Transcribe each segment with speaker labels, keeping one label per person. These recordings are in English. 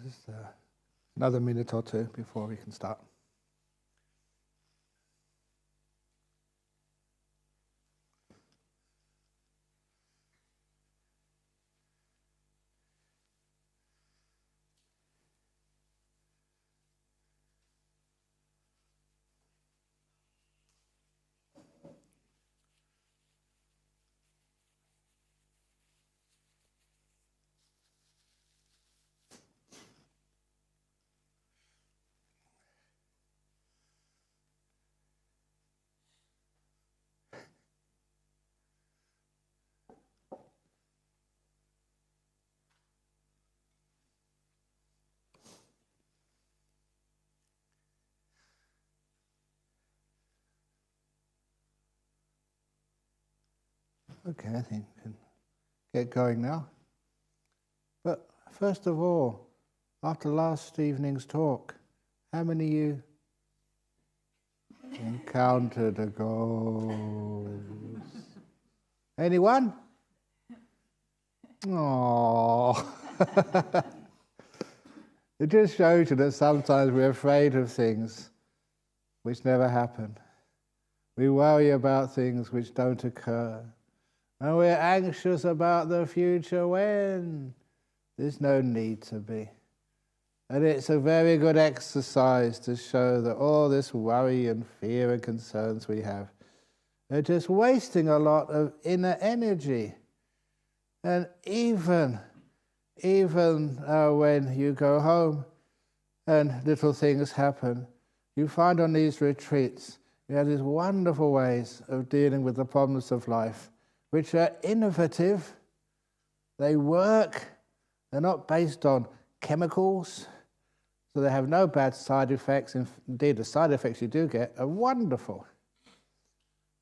Speaker 1: Just another minute or two before we can start. Okay, I think we can get going now. But first of all, after last evening's talk, how many of you encountered a ghost? Anyone? Oh, it just shows you that sometimes we're afraid of things which never happen. We worry about things which don't occur. And we're anxious about the future when there's no need to be. And it's a very good exercise to show that all this worry and fear and concerns we have are just wasting a lot of inner energy. And even when you go home and little things happen, you find on these retreats you have these wonderful ways of dealing with the problems of life, which are innovative, they work, they're not based on chemicals, so they have no bad side effects. Indeed, the side effects you do get are wonderful.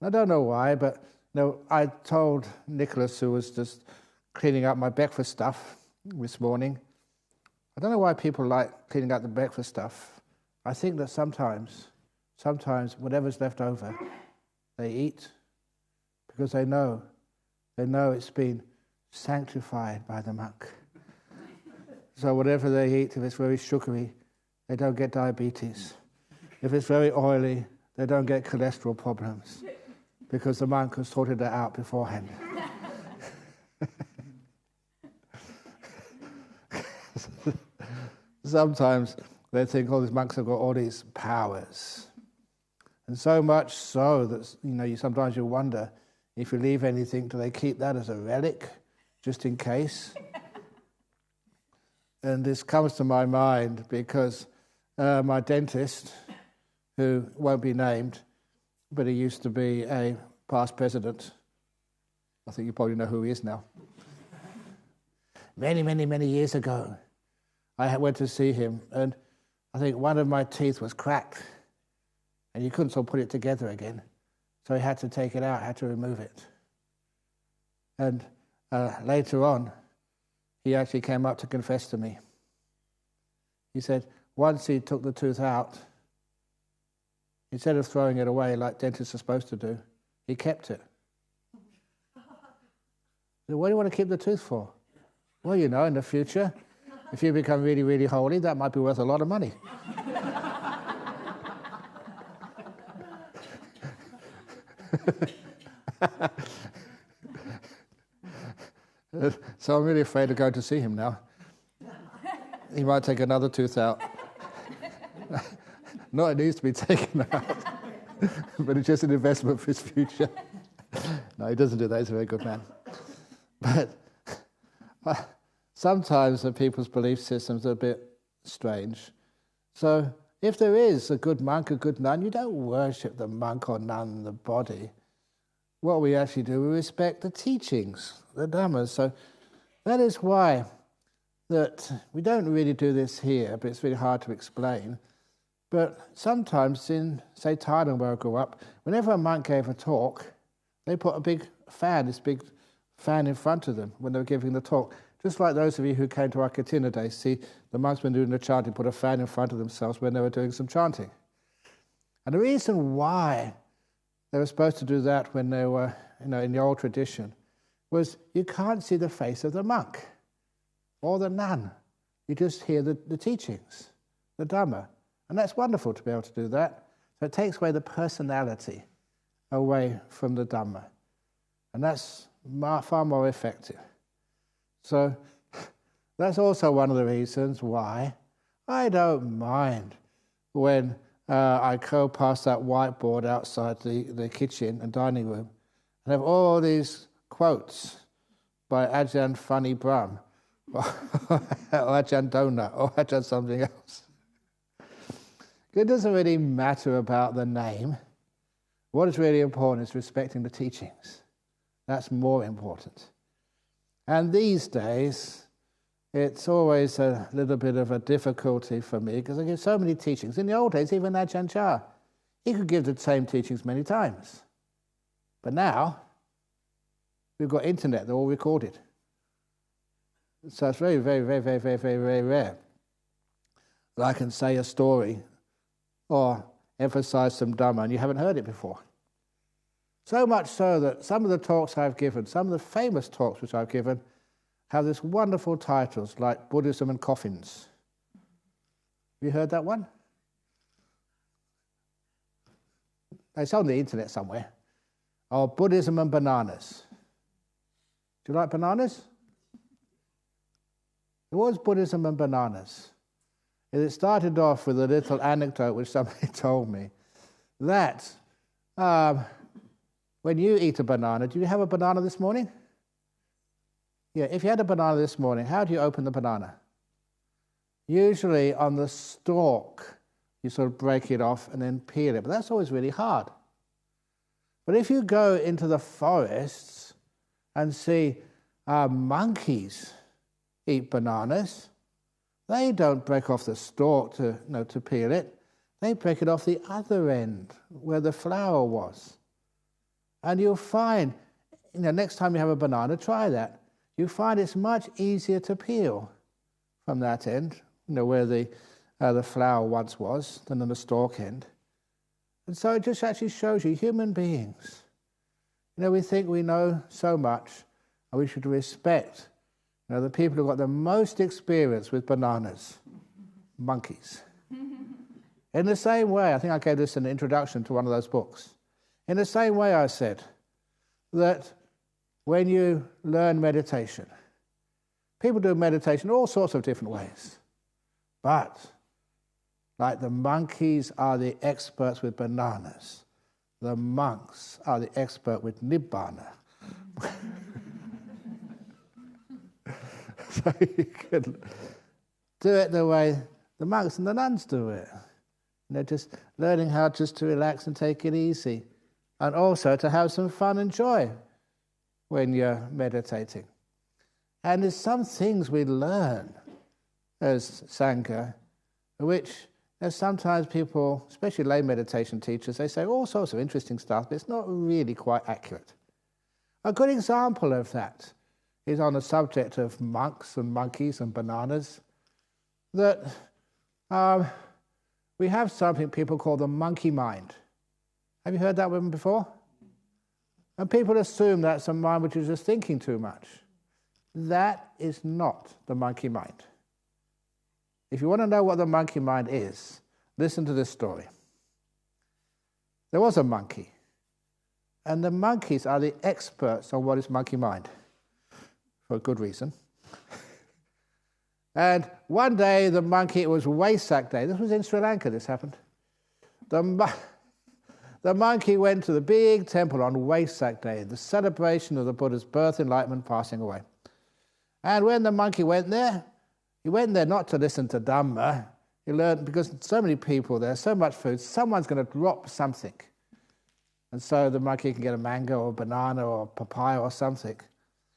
Speaker 1: I don't know why, but I told Nicholas, who was just cleaning up my breakfast stuff this morning, I don't know why people like cleaning up the breakfast stuff. I think that sometimes whatever's left over, they eat because they know it's been sanctified by the monk. So whatever they eat, if it's very sugary, they don't get diabetes. If it's very oily, they don't get cholesterol problems because the monk has sorted it out beforehand. Sometimes they think, oh, these monks have got all these powers. And so much so that, sometimes you wonder, if you leave anything, do they keep that as a relic, just in case? And this comes to my mind because my dentist, who won't be named, but he used to be a past president. I think you probably know who he is now. Many, many, many years ago, I went to see him, and I think one of my teeth was cracked, and you couldn't sort of put it together again. So he had to take it out, had to remove it. And later on, he actually came up to confess to me. He said, once he took the tooth out, instead of throwing it away like dentists are supposed to do, he kept it. So what do you want to keep the tooth for? Well, you know, in the future, if you become really, really holy, that might be worth a lot of money. So I'm really afraid of going to see him now. He might take another tooth out. No, it needs to be taken out. But it's just an investment for his future. No, he doesn't do that. He's a very good man. But sometimes the people's belief systems are a bit strange. So if there is a good monk, a good nun, you don't worship the monk or nun, the body. What we actually do, we respect the teachings, the dhammas. So that is why that we don't really do this here, but it's really hard to explain. But sometimes in, say, Thailand, where I grew up, whenever a monk gave a talk, they put a big fan, this big fan in front of them when they were giving the talk. Just like those of you who came to our Katina days, see the monks when doing the chanting, put a fan in front of themselves when they were doing some chanting. And the reason why they were supposed to do that when they were, in the old tradition, was you can't see the face of the monk or the nun. You just hear the teachings, the Dhamma. And that's wonderful to be able to do that. So it takes away the personality away from the Dhamma. And that's far more effective. So that's also one of the reasons why I don't mind when I go past that whiteboard outside the kitchen and dining room and have all these quotes by Ajahn Brahm or Ajahn Dona or Ajahn something else. It doesn't really matter about the name. What is really important is respecting the teachings. That's more important. And these days, it's always a little bit of a difficulty for me because I give so many teachings. In the old days, even Ajahn Chah, he could give the same teachings many times. But now, we've got internet, they're all recorded. So it's very, very, very, very, very, very, very rare that I can say a story or emphasize some Dhamma and you haven't heard it before. So much so that some of the talks I've given, some of the famous talks which I've given, have this wonderful titles like Buddhism and Coffins. Have you heard that one? It's on the internet somewhere. Or Buddhism and Bananas. Do you like bananas? What was Buddhism and Bananas? It started off with a little anecdote which somebody told me that when you eat a banana, do you have a banana this morning? Yeah, if you had a banana this morning, how do you open the banana? Usually on the stalk, you sort of break it off and then peel it, but that's always really hard. But if you go into the forests and see monkeys eat bananas, they don't break off the stalk to peel it. They break it off the other end where the flower was. And you'll find, next time you have a banana, try that. You find it's much easier to peel from that end, where the flower once was, than on the stalk end. And so it just actually shows you human beings. We think we know so much, and we should respect the people who've got the most experience with bananas, monkeys. In the same way, I think I gave this in an introduction to one of those books. In the same way I said that when you learn meditation, people do meditation all sorts of different ways. But like the monkeys are the experts with bananas, the monks are the expert with nibbana. So do it the way the monks and the nuns do it. Just learning how just to relax and take it easy. And also to have some fun and joy when you're meditating. And there's some things we learn as Sangha, which sometimes people, especially lay meditation teachers, they say all sorts of interesting stuff, but it's not really quite accurate. A good example of that is on the subject of monks and monkeys and bananas, that we have something people call the monkey mind. Have you heard that one before? And people assume that's a mind which is just thinking too much. That is not the monkey mind. If you want to know what the monkey mind is, listen to this story. There was a monkey, and the monkeys are the experts on what is monkey mind, for a good reason. And one day the monkey, it was Wesak Day, this was in Sri Lanka this happened. The monkey went to the big temple on Wesak Day, the celebration of the Buddha's birth, enlightenment, passing away. And when the monkey went there, he went there not to listen to Dhamma. He learned, because so many people there, so much food, someone's going to drop something. And so the monkey can get a mango or a banana or a papaya or something.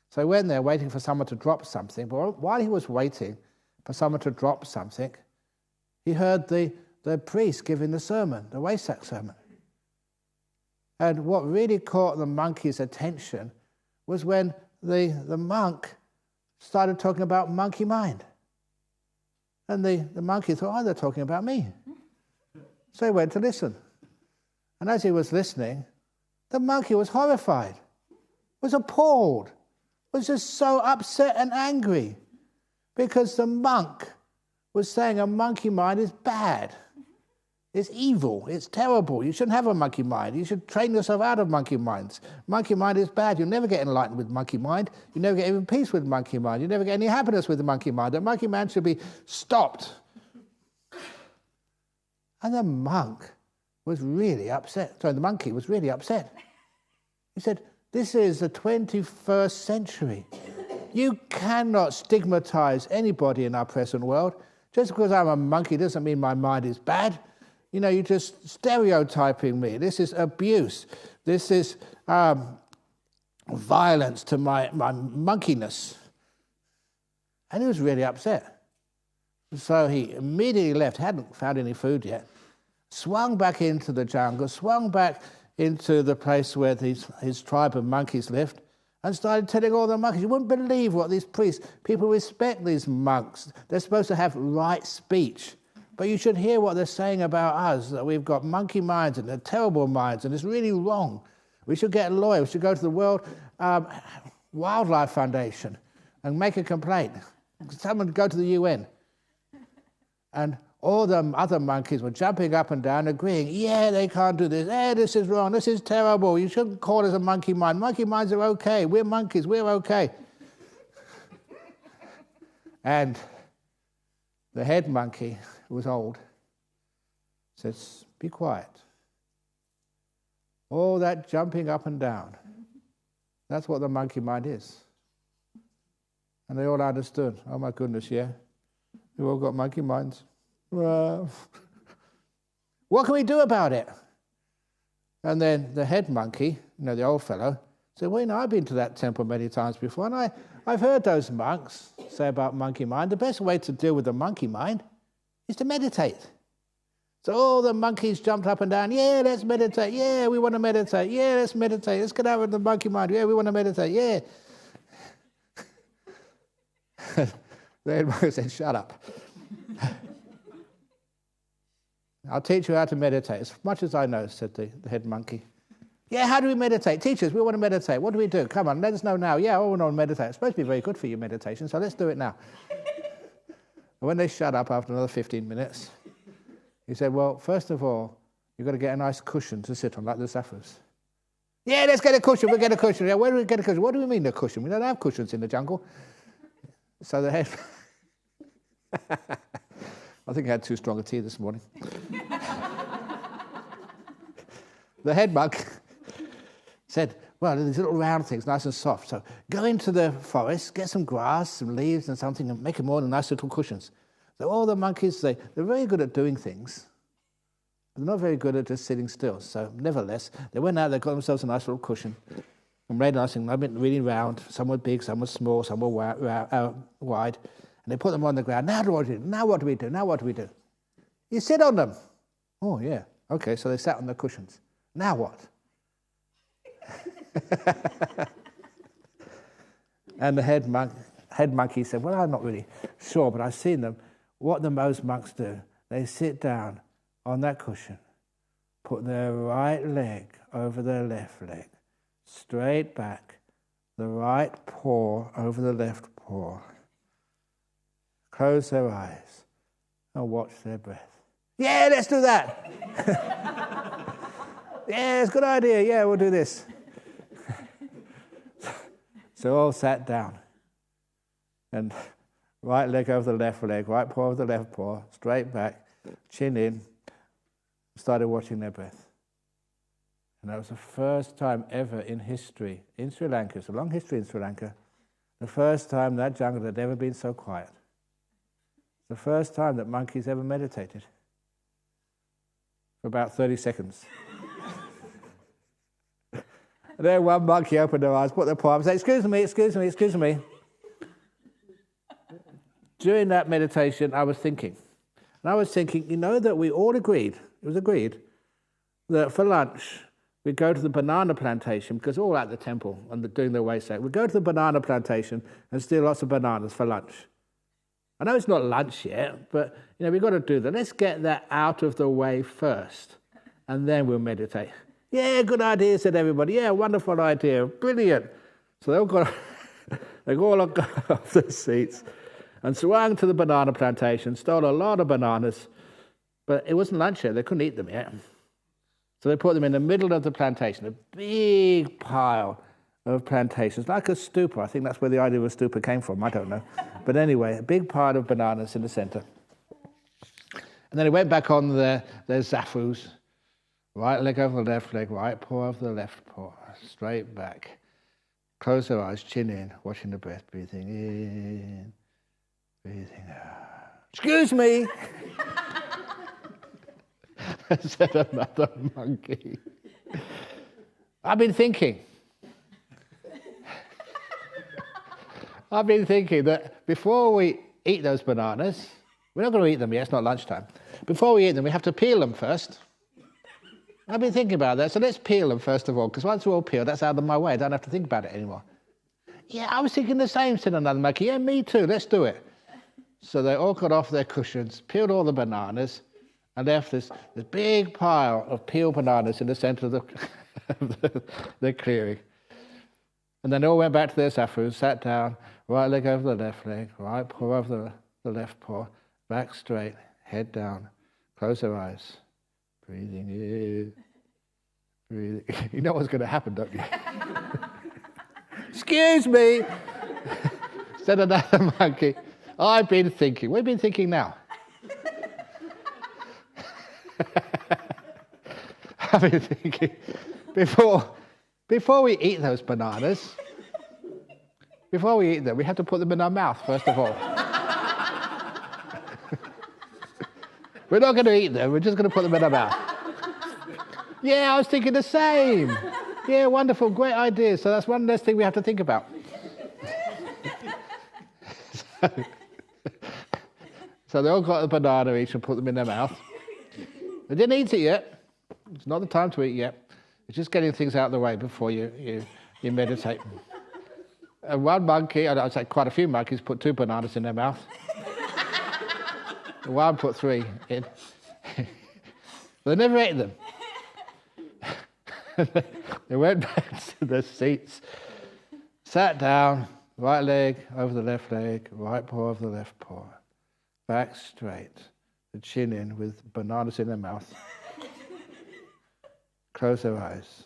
Speaker 1: So he went there waiting for someone to drop something. But while he was waiting for someone to drop something, he heard the priest giving the sermon, the Wesak sermon. And what really caught the monkey's attention was when the monk started talking about monkey mind. And the monkey thought, oh, they're talking about me. So he went to listen. And as he was listening, the monkey was horrified, was appalled, was just so upset and angry because the monk was saying a monkey mind is bad. It's evil. It's terrible. You shouldn't have a monkey mind. You should train yourself out of monkey minds. Monkey mind is bad. You'll never get enlightened with monkey mind. You never get even peace with monkey mind. You never get any happiness with the monkey mind. The monkey mind should be stopped. And the monk was really upset. Sorry, the monkey was really upset. He said, this is the 21st century. You cannot stigmatize anybody in our present world. Just because I'm a monkey doesn't mean my mind is bad. You're just stereotyping me. This is abuse. This is violence to my monkeyness. And he was really upset. So he immediately left, hadn't found any food yet, swung back into the jungle, swung back into the place where his tribe of monkeys lived, and started telling all the monkeys, you wouldn't believe what these priests, people respect these monks. They're supposed to have right speech. But you should hear what they're saying about us, that we've got monkey minds and they're terrible minds, and it's really wrong. We should get a lawyer. We should go to the World Wildlife Foundation and make a complaint. Someone go to the UN. And all the other monkeys were jumping up and down, agreeing, yeah, they can't do this. Hey, this is wrong. This is terrible. You shouldn't call us a monkey mind. Monkey minds are okay. We're monkeys. We're okay. And the head monkey, who was old, says, be quiet. All that jumping up and down, that's what the monkey mind is. And they all understood. Oh my goodness, yeah. We've all got monkey minds. What can we do about it? And then the head monkey, the old fellow, said, well, I've been to that temple many times before, and I've heard those monks say about monkey mind. The best way to deal with the monkey mind is to meditate. So all the monkeys jumped up and down. Yeah, let's meditate. Yeah, we want to meditate. Yeah, let's meditate. Let's get out of the monkey mind. Yeah, we want to meditate. Yeah. The head monkey said, shut up. I'll teach you how to meditate. As much as I know, said the head monkey. Yeah, how do we meditate? Teach us, we want to meditate. What do we do? Come on, let us know now. Yeah, I want to meditate. It's supposed to be very good for your meditation, so let's do it now. And when they shut up after another 15 minutes, he said, well, first of all, you've got to get a nice cushion to sit on, like the Saffras. Yeah, let's get a cushion, we'll get a cushion. Yeah, where do we get a cushion? What do we mean a cushion? We don't have cushions in the jungle. So the head... I think I had too strong a tea this morning. The head monk said, well, these little round things, nice and soft. So go into the forest, get some grass, some leaves and something, and make them all nice little cushions. So all the monkeys, they're very good at doing things. They're not very good at just sitting still. So nevertheless, they went out, they got themselves a nice little cushion. And made nice thing. I've been really round. Some were big, some were small, some were wide. And they put them on the ground. Now what do we do? Now what do we do? Now what do we do? You sit on them. Oh, yeah. Okay, so they sat on the cushions. Now what? And the head monkey said, well, I'm not really sure, but I've seen them. What most monks do, they sit down on that cushion, put their right leg over their left leg, straight back, the right paw over the left paw, close their eyes, and watch their breath. Yeah, let's do that. Yeah, it's a good idea. Yeah, we'll do this. So all sat down. And right leg over the left leg, right paw over the left paw, straight back, chin in, started watching their breath. And that was the first time ever in history, in Sri Lanka, it's a long history in Sri Lanka, the first time that jungle had ever been so quiet. The first time that monkeys ever meditated. For about 30 seconds. And then one monkey opened their eyes, put their paw up and said, excuse me, excuse me, excuse me. During that meditation, I was thinking, you know that we all agreed, it was agreed, that for lunch, we'd go to the banana plantation, because we're all at the temple and doing their way sake. We'd go to the banana plantation and steal lots of bananas for lunch. I know it's not lunch yet, but we've got to do that. Let's get that out of the way first, and then we'll meditate. Yeah, good idea, said everybody. Yeah, wonderful idea, brilliant. So they all got off their seats and swung to the banana plantation, stole a lot of bananas, but it wasn't lunch yet, they couldn't eat them yet. So they put them in the middle of the plantation, a big pile of plantations, like a stupa. I think that's where the idea of a stupa came from, I don't know. But anyway, a big pile of bananas in the center. And then he went back on their zafus, right leg over the left leg, right paw over the left paw, straight back. Close their eyes, chin in, watching the breath, breathing in, breathing out. Excuse me, said another monkey. I've been thinking that before we eat those bananas, we're not going to eat them yet, it's not lunchtime. Before we eat them, we have to peel them first. I've been thinking about that, so let's peel them first of all, because once we're all peeled, that's out of my way, I don't have to think about it anymore. Yeah, I was thinking the same, said another monkey. Yeah, me too, let's do it. So they all got off their cushions, peeled all the bananas, and left this big pile of peeled bananas in the center of the clearing. And then they all went back to their zafus, sat down, right leg over the left leg, right paw over the left paw, back straight, head down, close their eyes, breathing in, breathing. You know what's going to happen, don't you? Excuse me, said another monkey. I've been thinking. What have you been thinking now? I've been thinking, before we eat those bananas, before we eat them, we have to put them in our mouth, first of all. We're not going to eat them, we're just going to put them in our mouth. Yeah, I was thinking the same. Yeah, wonderful, great idea. So that's one less thing we have to think about. So they all got a banana each and put them in their mouth. They didn't eat it yet. It's not the time to eat yet. It's just getting things out of the way before you meditate. And one monkey, I'd say quite a few monkeys, put 2 bananas in their mouth. And one put 3 in. But they never ate them. They went back to their seats, sat down, right leg over the left leg, right paw over the left paw, back straight, the chin in with bananas in their mouth. Close their eyes.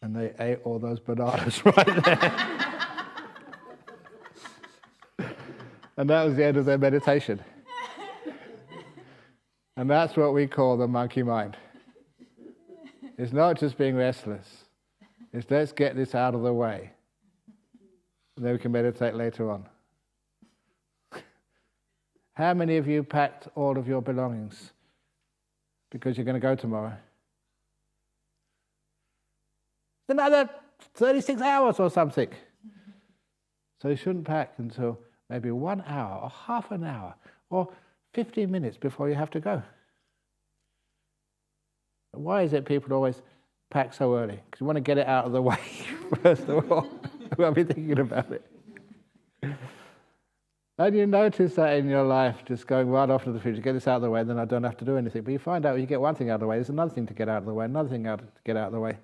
Speaker 1: And they ate all those bananas right there. And that was the end of their meditation. And that's what we call the monkey mind. It's not just being restless. It's let's get this out of the way. And then we can meditate later on. How many of you packed all of your belongings because you're going to go tomorrow? Another 36 hours or something. So you shouldn't pack until maybe 1 hour or half an hour or 15 minutes before you have to go. Why is it people always pack so early? Because you want to get it out of the way first of all. You won't be thinking about it. And you notice that in your life, just going right off to the future, get this out of the way, then I don't have to do anything. But you find out when you get one thing out of the way, there's another thing to get out of the way, another thing to get out of the way.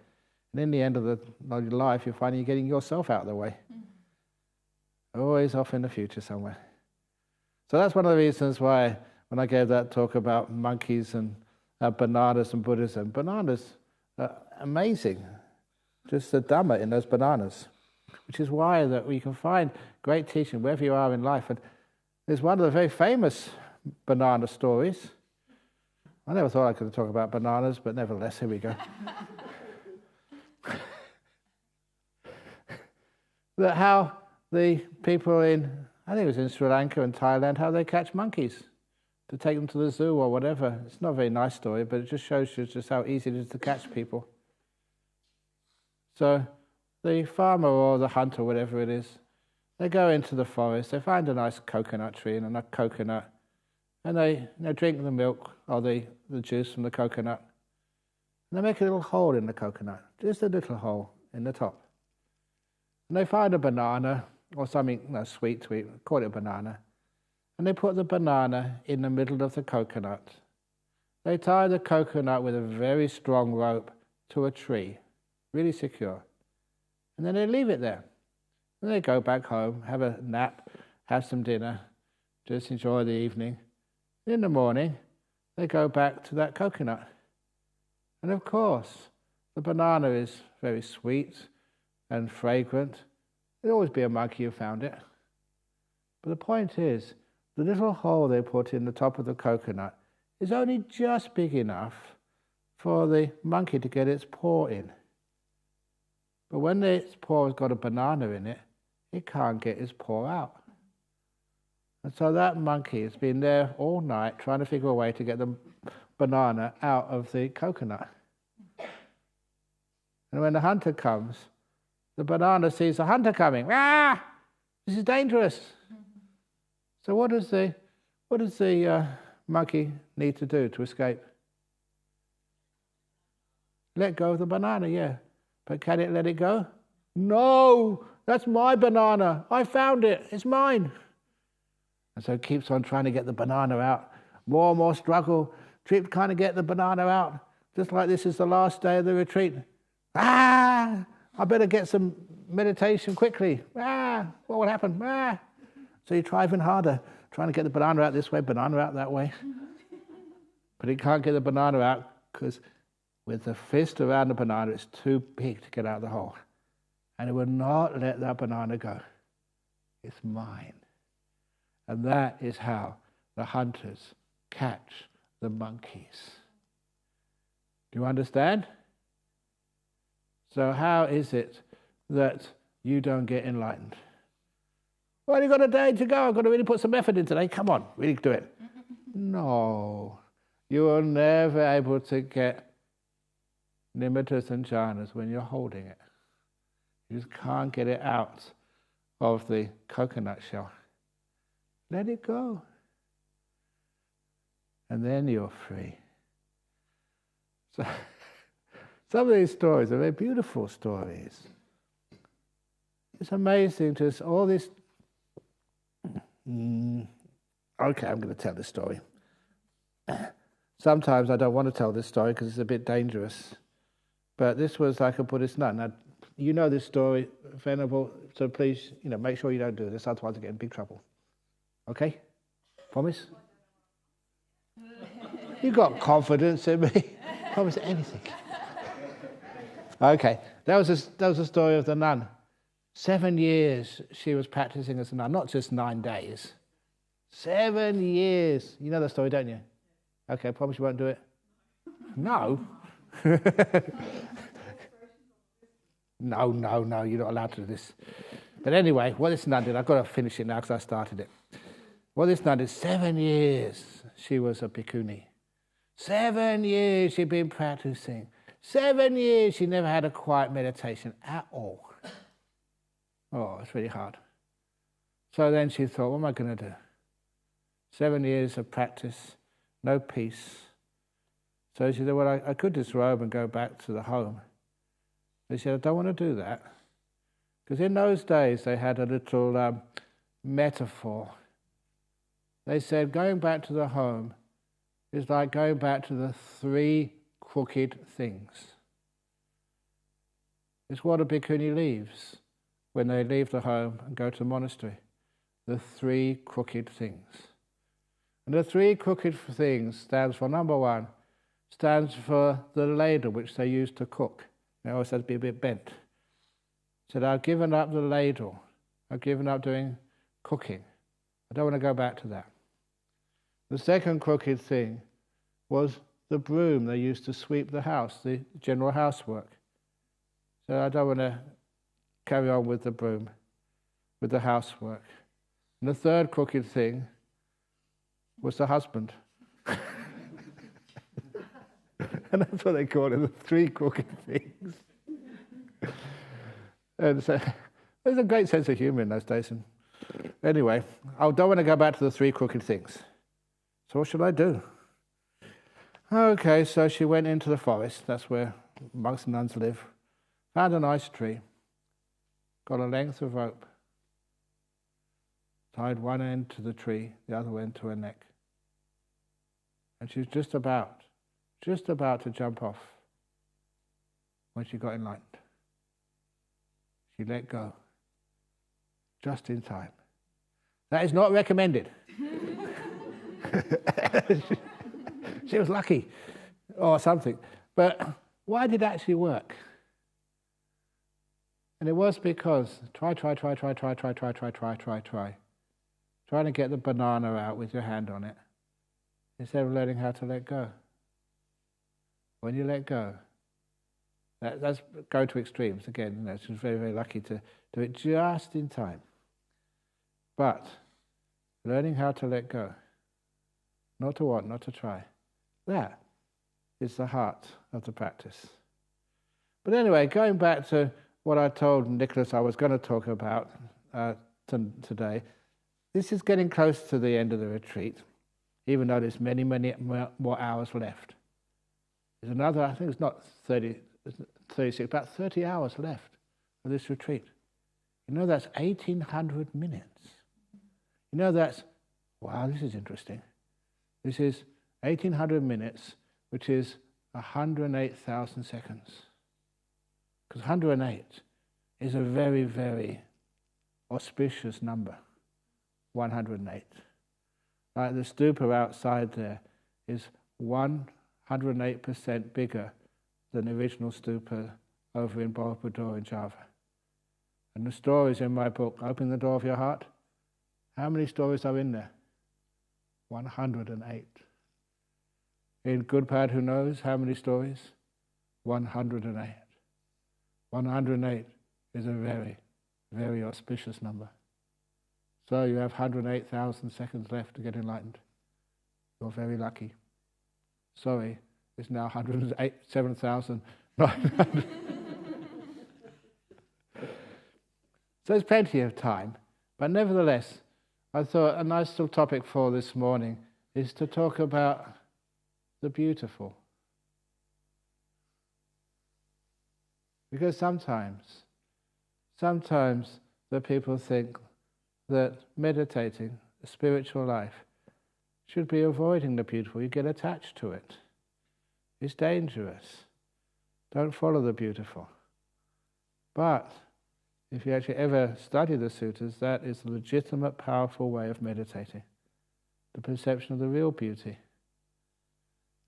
Speaker 1: And in the end of your life, you're finding you're getting yourself out of the way. Always off in the future somewhere. So that's one of the reasons why when I gave that talk about monkeys and bananas and Buddhism, bananas are amazing. Just the Dhamma in those bananas. Which is why that we can find great teaching wherever you are in life. And there's one of the very famous banana stories. I never thought I could talk about bananas, but nevertheless, here we go. That how the people in, I think it was in Sri Lanka and Thailand, how they catch monkeys to take them to the zoo or whatever. It's not a very nice story, but it just shows you just how easy it is to catch people. So the farmer or the hunter, whatever it is, they go into the forest, they find a nice coconut tree and a coconut, and they drink the milk or the juice from the coconut. And they make a little hole in the coconut, just a little hole in the top. And they find a banana or something sweet to eat, call it a banana, and they put the banana in the middle of the coconut. They tie the coconut with a very strong rope to a tree, really secure. And then they leave it there. And they go back home, have a nap, have some dinner, just enjoy the evening. In the morning, they go back to that coconut. And of course, the banana is very sweet and fragrant. There'll always be a monkey who found it. But the point is, the little hole they put in the top of the coconut is only just big enough for the monkey to get its paw in. But when its paw has got a banana in it, it can't get its paw out. And so that monkey has been there all night trying to figure a way to get the banana out of the coconut. And when the hunter comes, the banana sees the hunter coming. Ah! This is dangerous. So what does the monkey need to do to escape? Let go of the banana, yeah. But can it let it go? No, that's my banana. I found it. It's mine. And so it keeps on trying to get the banana out. More and more struggle. Trying to get the banana out. Just like this is the last day of the retreat. Ah! I better get some meditation quickly. Ah! What will happen? Ah! So you try even harder, trying to get the banana out this way, banana out that way. But it can't get the banana out because with the fist around the banana, it's too big to get out of the hole. And it will not let that banana go. It's mine. And that is how the hunters catch the monkeys. Do you understand? So how is it that you don't get enlightened? Well, you've got a day to go. I've got to really put some effort in today. Come on, really do it. No. You are never able to get nimittas and jhanas when you're holding it. You just can't get it out of the coconut shell. Let it go. And then you're free. So, some of these stories are very beautiful stories. It's amazing to all this. Okay, I'm going to tell this story. Sometimes I don't want to tell this story because it's a bit dangerous. But this was like a Buddhist nun. Now, you know this story, Venerable, so please, make sure you don't do this, otherwise I get in big trouble. Okay? Promise? You got confidence in me. Promise anything. Okay, that was a story of the nun. 7 years she was practicing as a nun, not just 9 days. 7 years. You know the story, don't you? Okay, I promise you won't do it. No. No, you're not allowed to do this. But anyway, what this nun did, I've got to finish it now because I started it. Well, this nun is 7 years she was a bhikkhuni. 7 years she'd been practicing. 7 years she never had a quiet meditation at all. Oh, it's really hard. So then she thought, what am I going to do? 7 years of practice, no peace. So she said, well, I could disrobe and go back to the home. She said, I don't want to do that. Because in those days they had a little metaphor. They said going back to the home is like going back to the 3 crooked things. It's what a bhikkhuni leaves when they leave the home and go to the monastery. The 3 crooked things. And the 3 crooked things stands for, number 1, stands for the ladle which they used to cook. It always had to be a bit bent. Said, I've given up the ladle. I've given up doing cooking. I don't want to go back to that. The second crooked thing was the broom they used to sweep the house, the general housework. So I don't want to carry on with the broom, with the housework. And the third crooked thing was the husband. And that's what they call it, the 3 crooked things. And so there's a great sense of humour in those days. And anyway, I don't want to go back to the 3 crooked things. So what should I do? Okay, so she went into the forest. That's where monks and nuns live. Found a nice tree. Got a length of rope. Tied one end to the tree, the other end to her neck. And she was just about to jump off when she got enlightened. She let go. Just in time. That is not recommended. She was lucky or something. But why did it actually work? And it was because try. Trying to get the banana out with your hand on it instead of learning how to let go. When you let go, that's go to extremes again. She was very, very lucky to do it just in time. But learning how to let go, not to want, not to try, that is the heart of the practice. But anyway, going back to what I told Nicholas I was going to talk about today, this is getting close to the end of the retreat, even though there's many, many more hours left. There's another, I think it's not 36, about 30 hours left of this retreat. You know that's 1,800 minutes. You know that's, wow, this is interesting. This is 1,800 minutes, which is 108,000 seconds. Because 108 is a very, very auspicious number. 108. Like the stupa outside there is 108% bigger than the original stupa over in Borobudur in Java. And the stories in my book, Open the Door of Your Heart, how many stories are in there? 108. In Good Bad Who Knows, how many stories? 108. 108 is a very, very auspicious number. So you have 108,000 seconds left to get enlightened. You're very lucky. Sorry, it's now 107,900. So there's plenty of time. But nevertheless, I thought a nice little topic for this morning is to talk about the beautiful. Because sometimes the people think that meditating, the spiritual life, should be avoiding the beautiful. You get attached to it. It's dangerous. Don't follow the beautiful. But if you actually ever study the sutras, that is a legitimate, powerful way of meditating. The perception of the real beauty.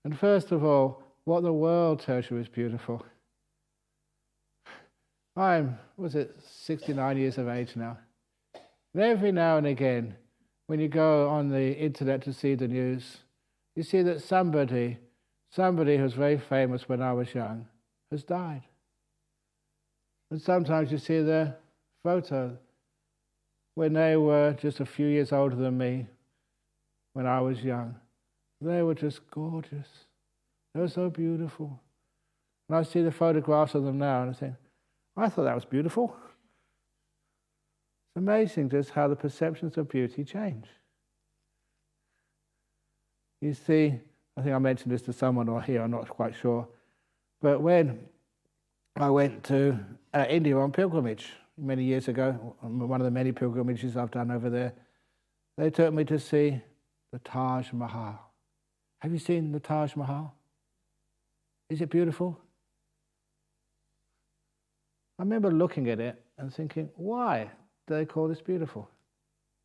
Speaker 1: And first of all, what the world tells you is beautiful. I'm 69 years of age now. And every now and again, when you go on the internet to see the news, you see that somebody who was very famous when I was young has died. And sometimes you see their photo when they were just a few years older than me, when I was young. They were just gorgeous. They were so beautiful. And I see the photographs of them now and I think, I thought that was beautiful. It's amazing just how the perceptions of beauty change. You see, I think I mentioned this to someone or here, I'm not quite sure, but when I went to India on pilgrimage many years ago, one of the many pilgrimages I've done over there, they took me to see the Taj Mahal. Have you seen the Taj Mahal? Is it beautiful? I remember looking at it and thinking, why do they call this beautiful?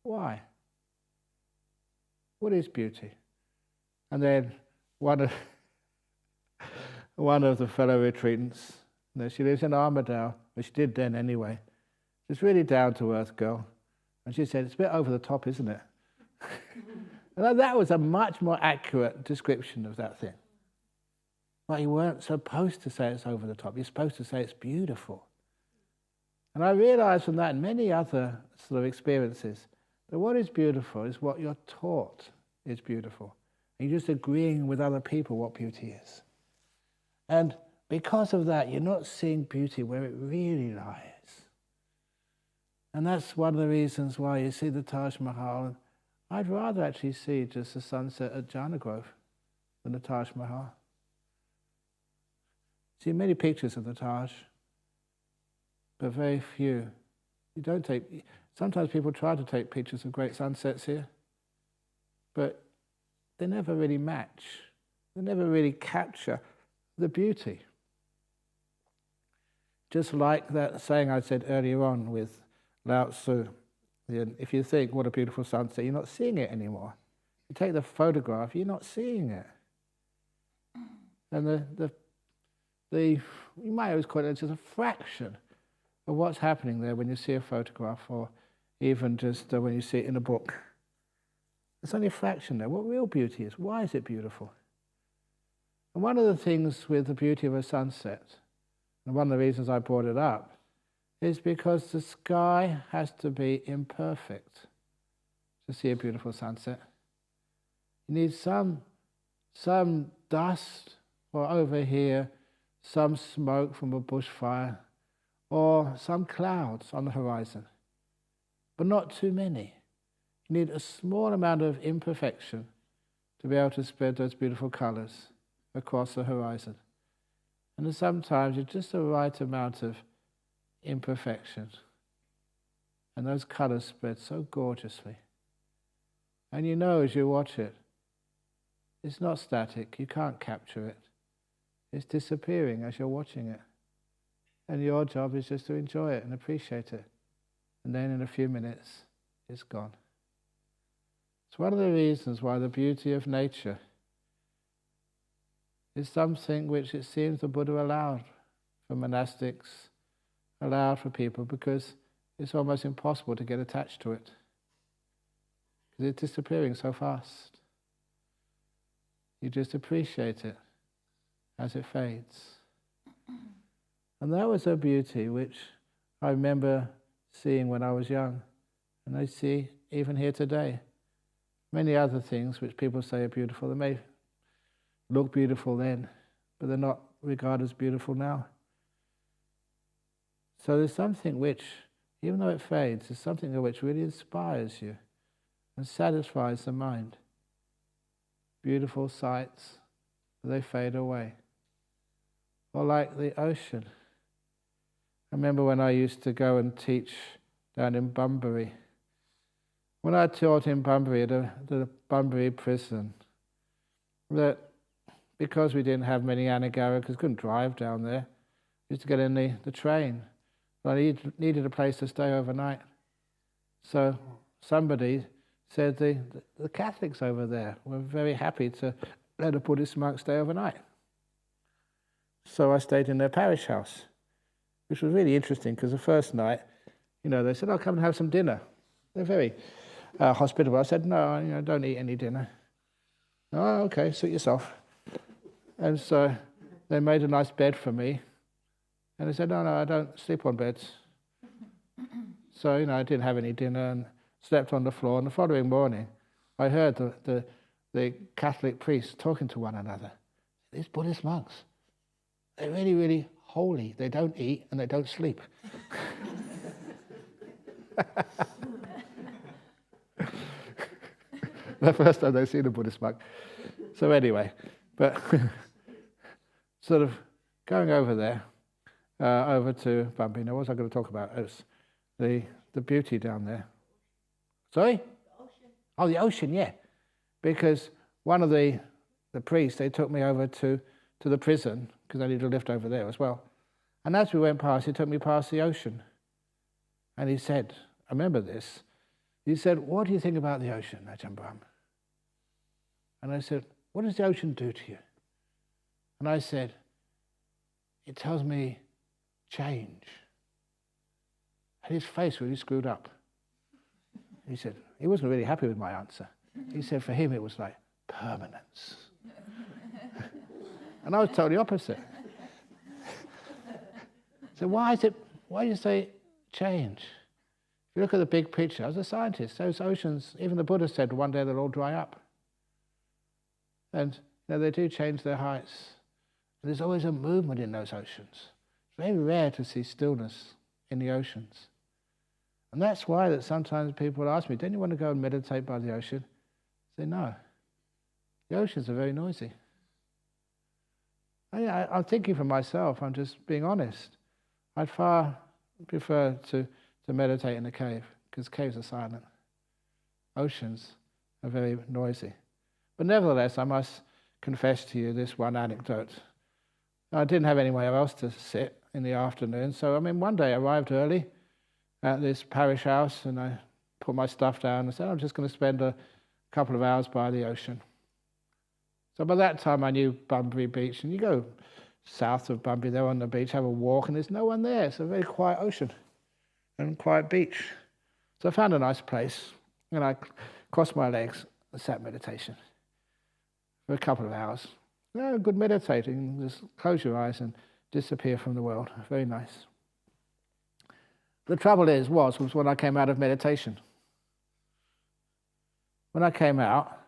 Speaker 1: Why? What is beauty? And then one of the fellow retreatants, she lives in Armadale, but she did then anyway. She's really down-to-earth girl. And she said, it's a bit over the top, isn't it? And that was a much more accurate description of that thing. But you weren't supposed to say it's over the top. You're supposed to say it's beautiful. And I realized from that and many other sort of experiences that what is beautiful is what you're taught is beautiful. And you're just agreeing with other people what beauty is. And because of that, you're not seeing beauty where it really lies. And that's one of the reasons why you see the Taj Mahal. I'd rather actually see just the sunset at Jhana Grove than the Taj Mahal. See many pictures of the Taj, but very few. You don't take. Sometimes people try to take pictures of great sunsets here, but they never really match. They never really capture the beauty. Just like that saying I said earlier on with Lao Tzu, if you think, what a beautiful sunset, you're not seeing it anymore. You take the photograph, you're not seeing it. And you might always call it just a fraction of what's happening there when you see a photograph, or even just when you see it in a book. It's only a fraction there. What real beauty is, why is it beautiful? And one of the things with the beauty of a sunset, and one of the reasons I brought it up, is because the sky has to be imperfect to see a beautiful sunset. You need some dust, or over here, some smoke from a bushfire, or some clouds on the horizon, but not too many. You need a small amount of imperfection to be able to spread those beautiful colours across the horizon. And then sometimes it's just the right amount of imperfection, and those colours spread so gorgeously. And you know as you watch it, it's not static, you can't capture it. It's disappearing as you're watching it. And your job is just to enjoy it and appreciate it. And then in a few minutes, it's gone. It's one of the reasons why the beauty of nature is something which it seems the Buddha allowed for monastics, allowed for people, because it's almost impossible to get attached to it. Because it's disappearing so fast. You just appreciate it as it fades. And that was a beauty which I remember seeing when I was young, and I see even here today. Many other things which people say are beautiful, they may look beautiful then, but they're not regarded as beautiful now. So there's something which, even though it fades, there's something which really inspires you and satisfies the mind. Beautiful sights, but they fade away. Or like the ocean. I remember when I used to go and teach down in Bunbury. When I taught in Bunbury, at the Bunbury prison, that because we didn't have many anagara, because we couldn't drive down there, we used to get in the train. But I needed a place to stay overnight. So somebody said the Catholics over there were very happy to let a Buddhist monk stay overnight. So I stayed in their parish house, which was really interesting because the first night, they said, "Oh, come and have some dinner." They're very hospitable. I said, "No, don't eat any dinner." "Oh, okay, suit yourself." And so they made a nice bed for me. And I said, no, I don't sleep on beds. So, I didn't have any dinner and slept on the floor. And the following morning, I heard the Catholic priests talking to one another. These Buddhist monks, they're really, really holy. They don't eat and they don't sleep. The first time they seen a Buddhist monk. So anyway, but sort of going over there, over to Bambi. Now, what was I going to talk about? It was the beauty down there. Sorry? The ocean. Oh, the ocean, yeah. Because one of the priests, they took me over to the prison, because I needed a lift over there as well. And as we went past, he took me past the ocean. And he said, I remember this, he said, what do you think about the ocean, Ajahn Brahm? And I said, what does the ocean do to you? And I said, it tells me change. And his face really screwed up. He said, he wasn't really happy with my answer. He said for him it was like permanence. And I was totally opposite. So why do you say change? If you look at the big picture, as a scientist, those oceans, even the Buddha said one day they'll all dry up. And they do change their heights. And there's always a movement in those oceans. It's very rare to see stillness in the oceans. And that's why that sometimes people ask me, don't you want to go and meditate by the ocean? I say, no. The oceans are very noisy. I'm thinking for myself, I'm just being honest. I'd far prefer to meditate in a cave, because caves are silent. Oceans are very noisy. But nevertheless, I must confess to you this one anecdote. I didn't have anywhere else to sit in the afternoon, so one day I arrived early at this parish house and I put my stuff down and said, I'm just going to spend a couple of hours by the ocean. So by that time I knew Bunbury Beach, and you go south of Bunbury there on the beach, have a walk, and there's no one there. It's a very quiet ocean and quiet beach. So I found a nice place and I crossed my legs and sat meditation for a couple of hours. Good meditating, just close your eyes and disappear from the world. Very nice. The trouble was when I came out of meditation. When I came out,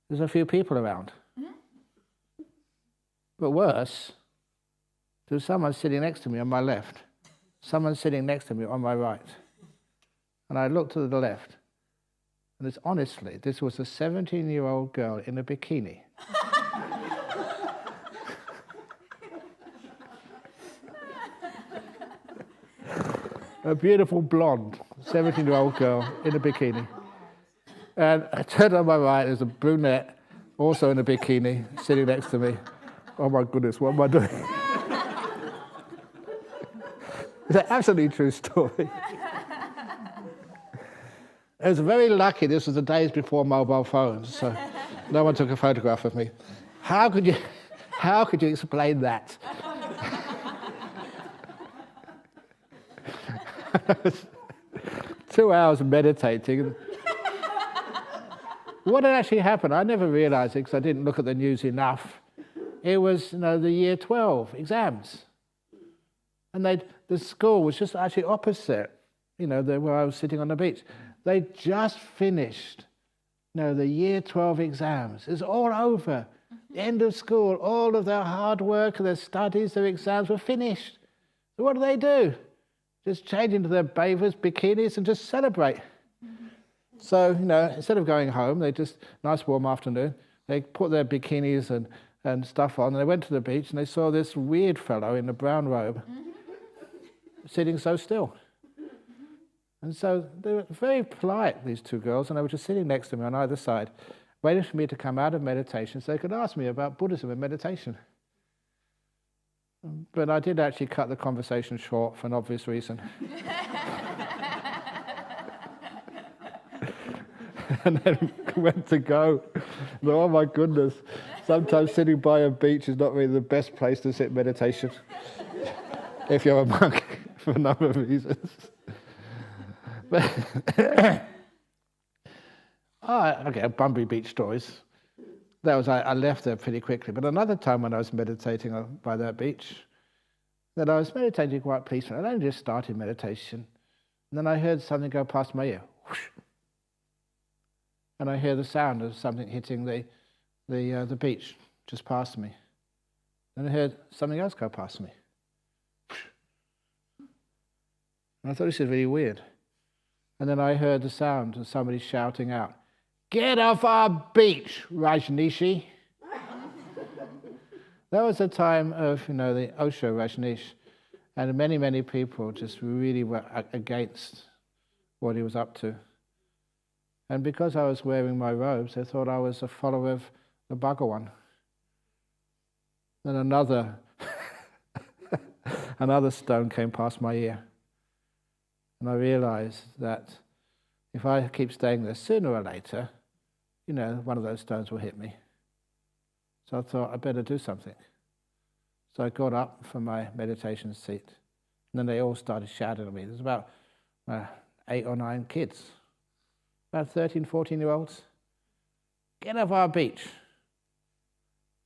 Speaker 1: there's a few people around. Mm-hmm. But worse, there was someone sitting next to me on my left, someone sitting next to me on my right. And I looked to the left, and this was a 17-year-old girl in a bikini. A beautiful blonde 17-year-old girl in a bikini. And I turned on my right, there's a brunette, also in a bikini, sitting next to me. Oh my goodness, what am I doing? It's an absolutely true story. I was very lucky, this was the days before mobile phones, so no one took a photograph of me. How could you explain that? 2 hours meditating. What had actually happened, I never realised it because I didn't look at the news enough. It was, the year 12 exams. And the school was just actually opposite, where I was sitting on the beach. They just finished, the year 12 exams. It's all over. The end of school, all of their hard work, their studies, their exams were finished. So what do? Just change into their bathers, bikinis, and just celebrate. Mm-hmm. So, instead of going home, they just, nice warm afternoon, they put their bikinis and stuff on, and they went to the beach, and they saw this weird fellow in a brown robe sitting so still. And so they were very polite, these two girls, and they were just sitting next to me on either side, waiting for me to come out of meditation so they could ask me about Buddhism and meditation. But I did actually cut the conversation short for an obvious reason. And then went to go. Oh my goodness, sometimes sitting by a beach is not really the best place to sit meditation if you're a monk, for a number of reasons. But okay, Bunbury Beach stories. I left there pretty quickly. But another time when I was meditating by that beach, that I was meditating quite peacefully. I only just started meditation. And then I heard something go past my ear. Whoosh. and I hear the sound of something hitting the beach just past me. And I heard something else go past me. And I thought, this is really weird. And then I heard the sound of somebody shouting out, "Get off our beach, Rajneeshi!" That was the time of, the Osho Rajneesh, and many, many people just really were against what he was up to. And because I was wearing my robes, they thought I was a follower of the Bhagawan. Then another stone came past my ear. And I realized that if I keep staying there, sooner or later, one of those stones will hit me. So I thought, I better do something. So I got up from my meditation seat, and then they all started shouting at me. There's about 8 or 9 kids, about 13, 14-year-olds. "Get off our beach."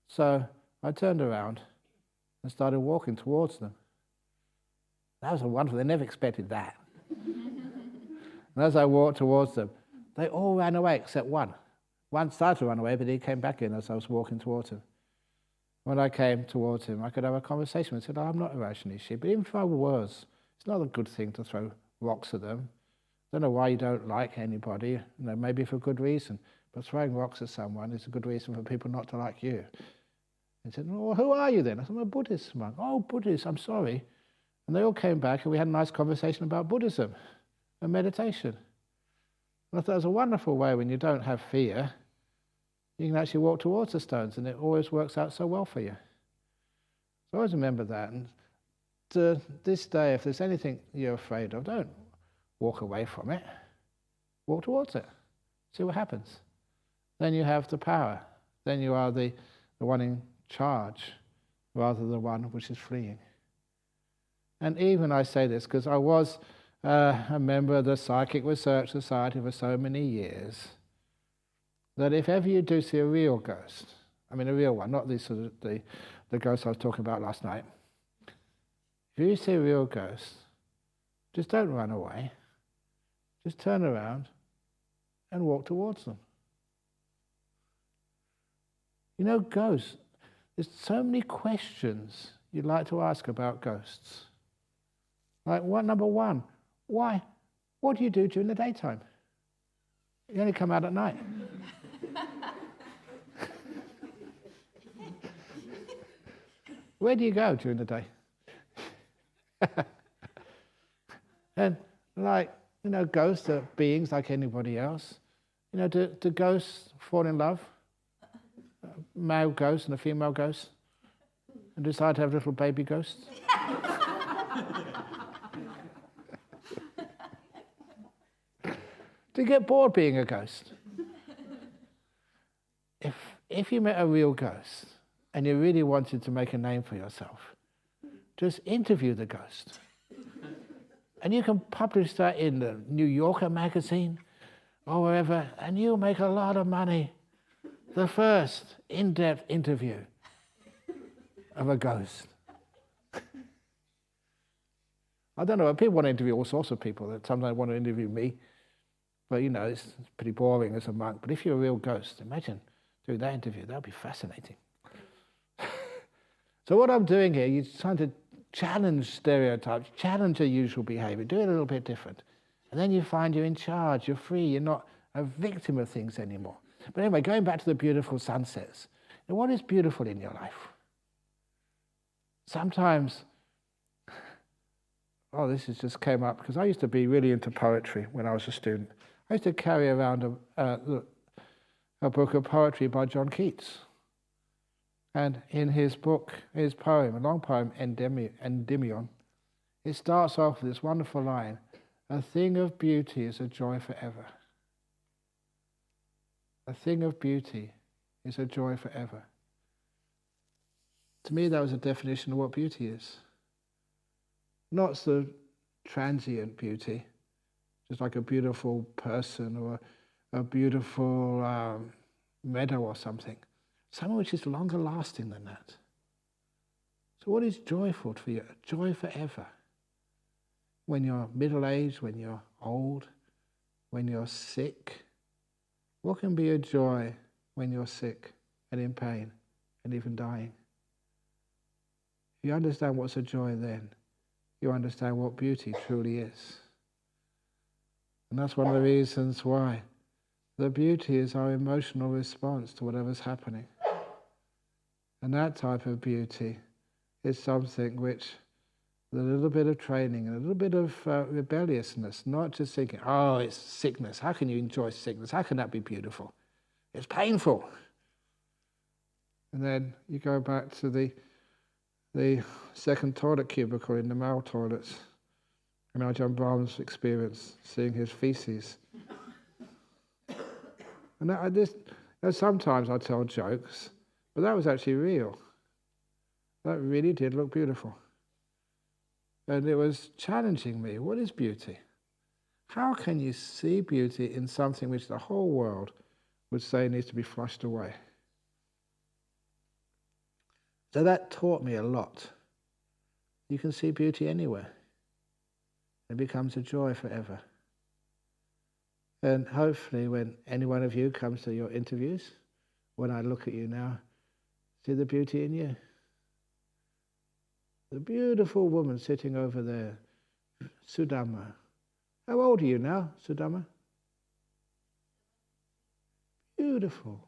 Speaker 1: So I turned around and started walking towards them. That was wonderful. They never expected that. And as I walked towards them, they all ran away except one. One started to run away, but he came back in as I was walking towards him. When I came towards him, I could have a conversation with him. I said, "I'm not a Rajneeshi, but even if I was, it's not a good thing to throw rocks at them. I don't know why you don't like anybody, maybe for good reason, but throwing rocks at someone is a good reason for people not to like you." He said, "Well, who are you then?" I said, "I'm a Buddhist monk." "Oh, Buddhist, I'm sorry." And they all came back and we had a nice conversation about Buddhism and meditation. And I thought it was a wonderful way when you don't have fear, you can actually walk towards the stones, and it always works out so well for you. So always remember that. And to this day, if there's anything you're afraid of, don't walk away from it. Walk towards it. See what happens. Then you have the power. Then you are the one in charge rather than the one which is fleeing. And even I say this because I was a member of the Psychic Research Society for so many years, that if ever you do see a real ghost, a real one, not the ghost I was talking about last night. If you see a real ghost, just don't run away. Just turn around and walk towards them. Ghosts, there's so many questions you'd like to ask about ghosts. Like, number one, why? What do you do during the daytime? You only come out at night. Where do you go during the day? And ghosts are beings like anybody else. Do ghosts fall in love? A male ghost and a female ghost? And decide to have little baby ghosts? Do you get bored being a ghost? If you met a real ghost and you really wanted to make a name for yourself, just interview the ghost. And you can publish that in the New Yorker magazine or wherever, and you'll make a lot of money. The first in-depth interview of a ghost. I don't know, people want to interview all sorts of people. Sometimes want to interview me. But, it's pretty boring as a monk. But if you're a real ghost, imagine doing that interview. That would be fascinating. So what I'm doing here, you're trying to challenge stereotypes, challenge your usual behavior, do it a little bit different. And then you find you're in charge, you're free, you're not a victim of things anymore. But anyway, going back to the beautiful sunsets. What is beautiful in your life? Sometimes, this just came up, because I used to be really into poetry when I was a student. I used to carry around a book of poetry by John Keats. And in his book, his poem, a long poem, Endymion, it starts off with this wonderful line, "A thing of beauty is a joy forever." A thing of beauty is a joy forever. To me, that was a definition of what beauty is. Not the transient beauty, just like a beautiful person or a beautiful meadow or something. Something which is longer lasting than that. So what is joyful for you? Joy forever. When you're middle-aged, when you're old, when you're sick, What can be a joy when you're sick and in pain and even dying? If you understand what's a joy then, you understand what beauty truly is. And that's one of the reasons why the beauty is our emotional response to whatever's happening. And that type of beauty is something which, with a little bit of training and a little bit of rebelliousness, not just thinking, oh, it's sickness. How can you enjoy sickness? How can that be beautiful? It's painful. And then you go back to the second toilet cubicle in the male toilets, and Ajahn Brahm's experience, seeing his feces. And sometimes I tell jokes, but that was actually real. That really did look beautiful. And it was challenging me. What is beauty? How can you see beauty in something which the whole world would say needs to be flushed away? So that taught me a lot. You can see beauty anywhere. It becomes a joy forever. And hopefully when any one of you comes to your interviews, when I look at you now, see the beauty in you. The beautiful woman sitting over there, Sudama. How old are you now, Sudama? Beautiful.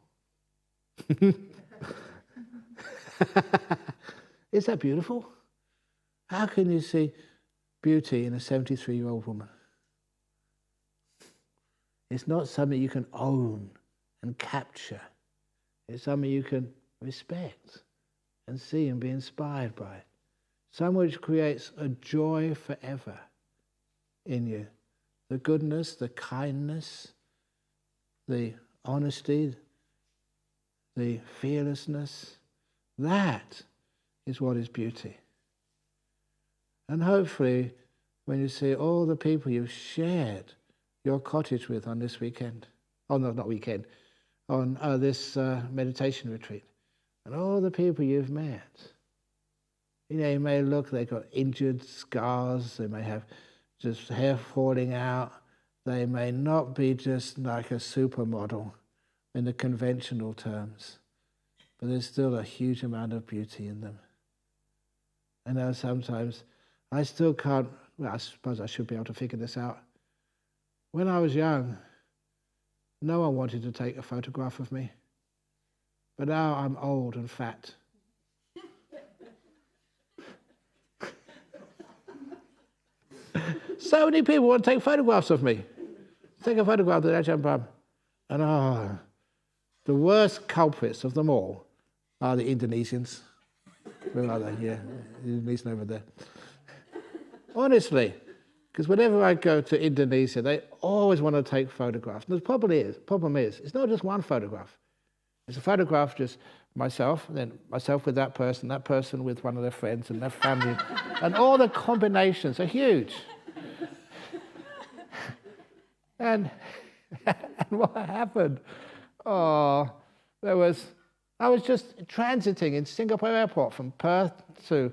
Speaker 1: Is that beautiful? How can you see beauty in a 73-year-old woman? It's not something you can own and capture. It's something you can respect and see and be inspired by. Something which creates a joy forever in you. The goodness, the kindness, the honesty, the fearlessness. That is what is beauty. And hopefully, when you see all the people you've shared your cottage with on this weekend, oh no, not weekend, on this meditation retreat, and all the people you've met, you may look, they've got injured scars, they may have just hair falling out, they may not be just like a supermodel in the conventional terms, but there's still a huge amount of beauty in them. I know sometimes I still can't, well, I suppose I should be able to figure this out. When I was young, no one wanted to take a photograph of me. But now I'm old and fat. So many people want to take photographs of me. Take a photograph of Ajahn Brahm. And the worst culprits of them all are the Indonesians. Where are they? Yeah, the Indonesian over there. Honestly, because whenever I go to Indonesia, they always want to take photographs. And the problem is, it's not just one photograph. It's a photograph just myself, then myself with that person with one of their friends and their family. And all the combinations are huge. And what happened? I was just transiting in Singapore airport from Perth to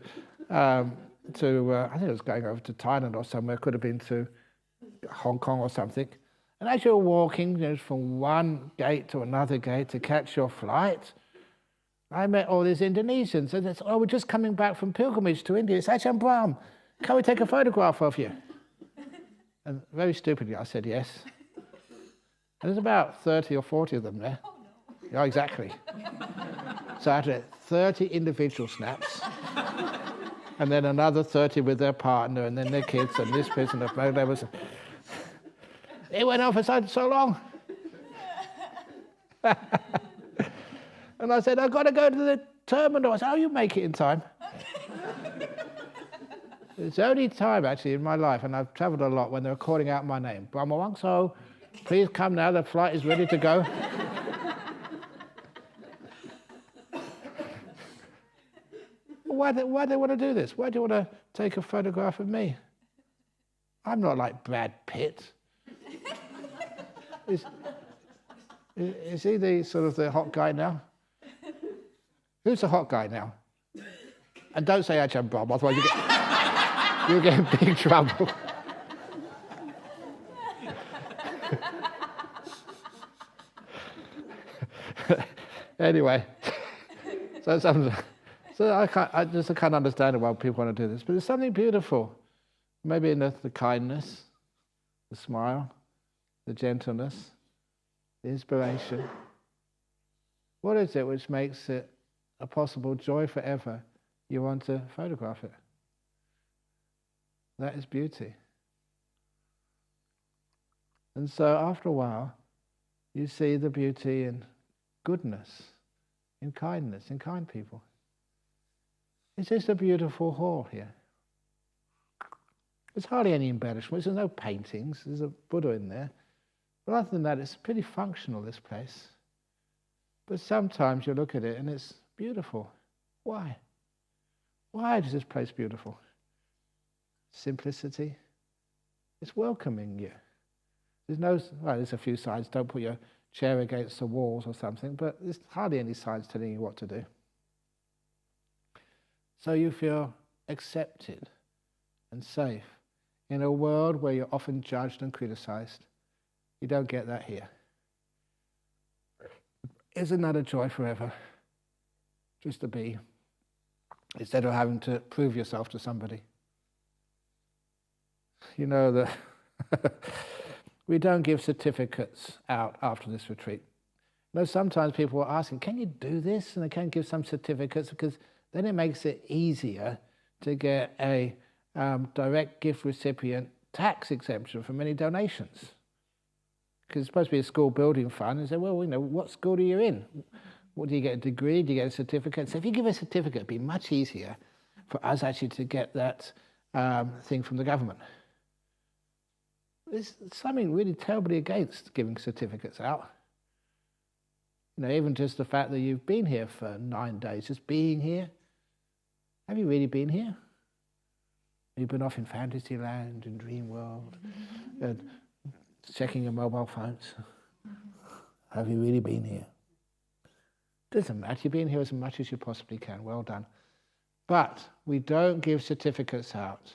Speaker 1: I think it was going over to Thailand or somewhere, could have been to Hong Kong or something. And as you're walking from one gate to another gate to catch your flight, I met all these Indonesians. And they said, we're just coming back from pilgrimage to India. It's Ajahn Brahm. Can we take a photograph of you? And very stupidly, I said yes. And there's about 30 or 40 of them there. Oh, no. Yeah, exactly. So I had 30 individual snaps. And then another 30 with their partner, and then their kids, and this person, there was. It went on for so long. And I said, I've got to go to the terminal. I said, you make it in time. It's the only time, actually, in my life, and I've travelled a lot, when they were calling out my name. Brahmavamso, please come now, the flight is ready to go. Why do they want to do this? Why do you want to take a photograph of me? I'm not like Brad Pitt. Is he the hot guy now? Who's the hot guy now? And don't say Ajahn Brahm, otherwise you'll get in big trouble. Anyway, so I just can't understand why people want to do this. But there's something beautiful, maybe in the kindness, the smile, the gentleness, the inspiration. What is it which makes it a possible joy forever? You want to photograph it. That is beauty. And so after a while, you see the beauty in goodness, in kindness, in kind people. It's just a beautiful hall here. There's hardly any embellishments, there's no paintings, there's a Buddha in there. But other than that, it's pretty functional, this place. But sometimes you look at it and it's beautiful. Why? Why is this place beautiful? Simplicity. It's welcoming you. There's a few signs, don't put your chair against the walls or something, but there's hardly any signs telling you what to do. So you feel accepted and safe in a world where you're often judged and criticized. You don't get that here. Isn't that a joy forever? Just to be, instead of having to prove yourself to somebody. You know that we don't give certificates out after this retreat. You know, sometimes people are asking, can you do this? And they can give some certificates because then it makes it easier to get a direct gift recipient tax exemption from any donations. Because it's supposed to be a school building fund. And say, well, you know, what school are you in? What, do you get a degree? Do you get a certificate? So if you give a certificate, it'd be much easier for us actually to get that thing from the government. There's something really terribly against giving certificates out. You know, even just the fact that you've been here for 9 days, just being here. Have you really been here? You've been off in Fantasyland and Dream World and checking your mobile phones. Have you really been here? Doesn't matter. You've been here as much as you possibly can. Well done. But we don't give certificates out.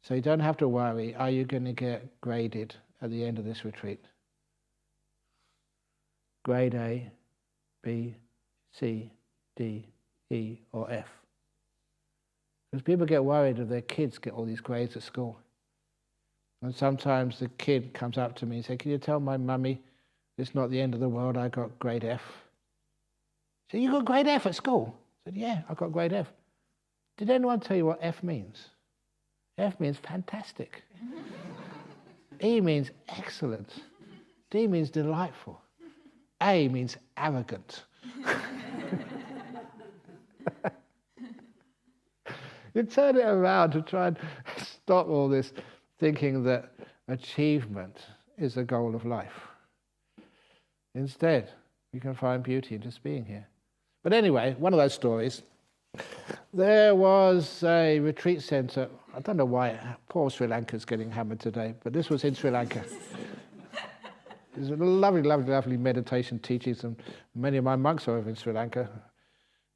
Speaker 1: So you don't have to worry, are you going to get graded at the end of this retreat? Grade A, B, C, D, E, or F. Because people get worried if their kids get all these grades at school. And sometimes the kid comes up to me and says, can you tell my mummy it's not the end of the world, I got grade F? So you got grade F at school? I said, yeah, I got grade F. Did anyone tell you what F means? F means fantastic. E means excellent. D means delightful. A means arrogant. You turn it around to try and stop all this thinking that achievement is the goal of life. Instead, we can find beauty in just being here. But anyway, one of those stories, there was a retreat centre. I don't know why poor Sri Lanka's getting hammered today, but this was in Sri Lanka. There's a lovely, lovely, lovely meditation teachings, and many of my monks are over in Sri Lanka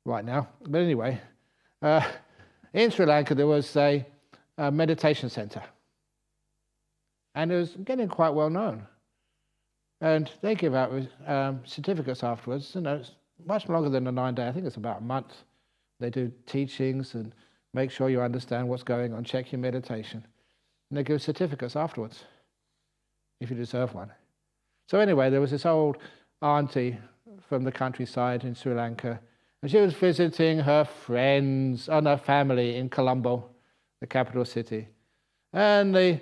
Speaker 1: right now. But anyway, in Sri Lanka there was a meditation centre, and it was getting quite well known. And they give out certificates afterwards. You know, it's much longer than a 9 day. I think it's about a month. They do teachings and make sure you understand what's going on, check your meditation. And they give certificates afterwards, if you deserve one. So anyway, there was this old auntie from the countryside in Sri Lanka, and she was visiting her friends and her family in Colombo, the capital city. And the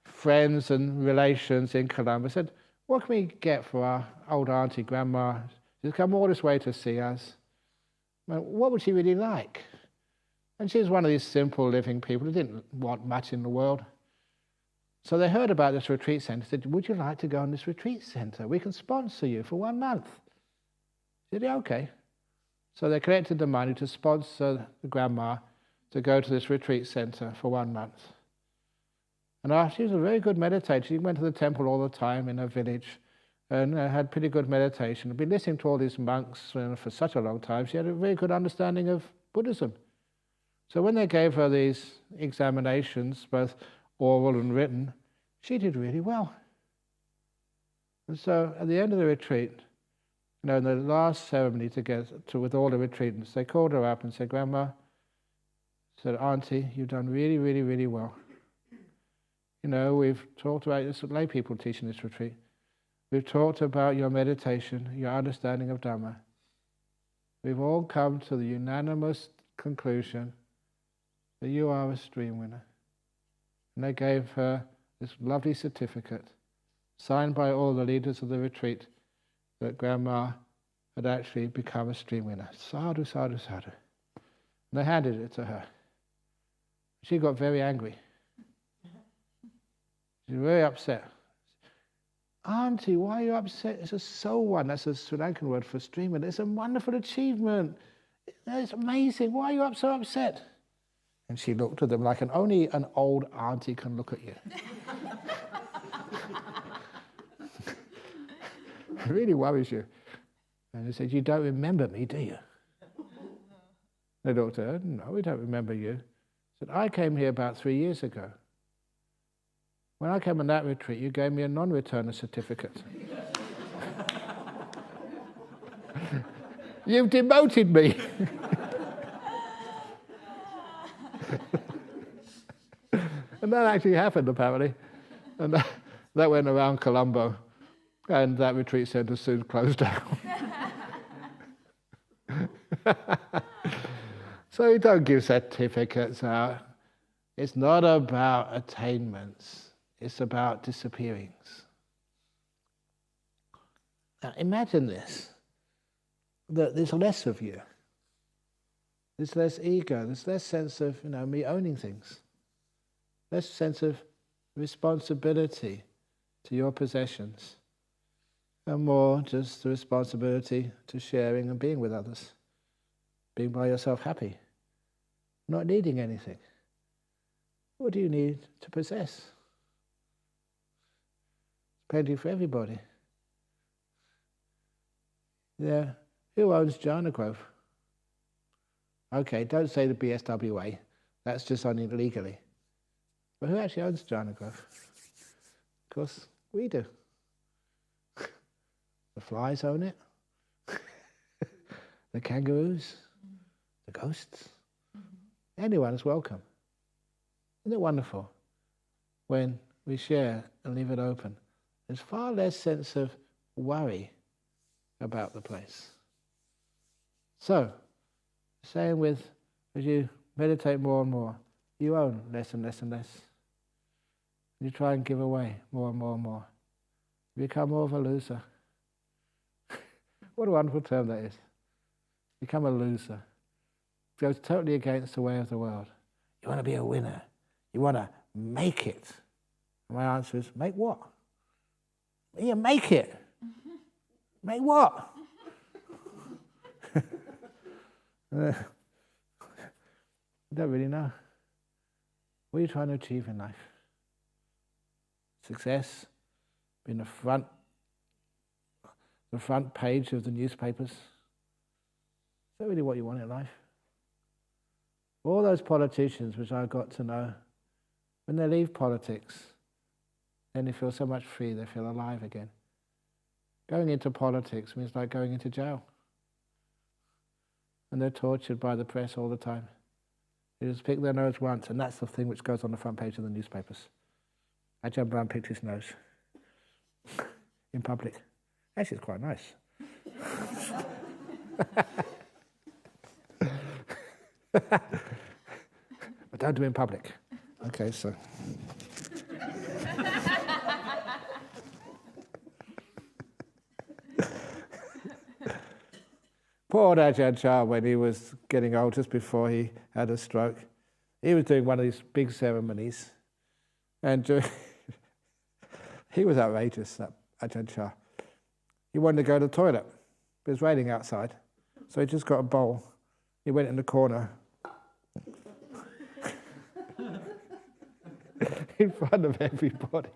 Speaker 1: friends and relations in Colombo said, what can we get for our old auntie, grandma? She's come all this way to see us. Well, what would she really like? And she's one of these simple living people who didn't want much in the world. So they heard about this retreat centre, said, would you like to go on this retreat centre? We can sponsor you for 1 month. She said, yeah, okay. So they collected the money to sponsor the grandma to go to this retreat centre for 1 month. And she was a very good meditator. She went to the temple all the time in her village and had pretty good meditation. She'd been listening to all these monks for such a long time. She had a very good understanding of Buddhism. So when they gave her these examinations, both oral and written, she did really well. And so at the end of the retreat, You know, in the last ceremony with all the retreatants, they called her up and said, Grandma, said, Auntie, you've done really, really, really well. You know, we've talked about this, lay people teaching this retreat. We've talked about your meditation, your understanding of Dhamma. We've all come to the unanimous conclusion that you are a stream winner. And they gave her this lovely certificate, signed by all the leaders of the retreat, that Grandma had actually become a stream winner. Sadhu, sadhu, sadhu. And they handed it to her. She got very angry. She was very upset. Auntie, why are you upset? It's a soul one. That's a Sri Lankan word for stream winner. It's a wonderful achievement. It's amazing. Why are you so upset? And she looked at them like only an old auntie can look at you. It really worries you. And they said, you don't remember me, do you? They looked at her, no, we don't remember you. Said, I came here about 3 years ago. When I came on that retreat, you gave me a non-returner certificate. You've demoted me. And that actually happened, apparently. And that went around Colombo. And that retreat centre soon closed down. So we don't give certificates out. It's not about attainments. It's about disappearings. Now imagine this, that there's less of you. There's less ego. There's less sense of, me owning things. Less sense of responsibility to your possessions. And more just the responsibility to sharing and being with others. Being by yourself happy. Not needing anything. What do you need to possess? Plenty for everybody. Yeah. Who owns Jhana Grove? Okay, don't say the BSWA. That's just only legally. But who actually owns Jhana Grove? Of course, we do. The flies own it. The kangaroos. The ghosts. Anyone is welcome. Isn't it wonderful when we share and leave it open? There's far less sense of worry about the place. So, saying as you meditate more and more, you own less and less and less. You try and give away more and more and more. You become more of a loser. What a wonderful term that is. Become a loser. It goes totally against the way of the world. You want to be a winner. You want to make it. And my answer is, make what? Yeah, make it. Make what? I don't really know. What are you trying to achieve in life? Success? Being the front page of the newspapers? Is that really what you want in life? All those politicians which I got to know, when they leave politics, then they feel so much free, they feel alive again. Going into politics means like going into jail. And they're tortured by the press all the time. They just pick their nose once, and that's the thing which goes on the front page of the newspapers. Ajahn Brahm picked his nose in public. Actually, it's quite nice. But don't do it in public. Okay, so. Poor Ajahn Chah, when he was getting old, just before he had a stroke, he was doing one of these big ceremonies, and he was outrageous, that Ajahn Chah. He wanted to go to the toilet. It was raining outside, so he just got a bowl. He went in the corner in front of everybody.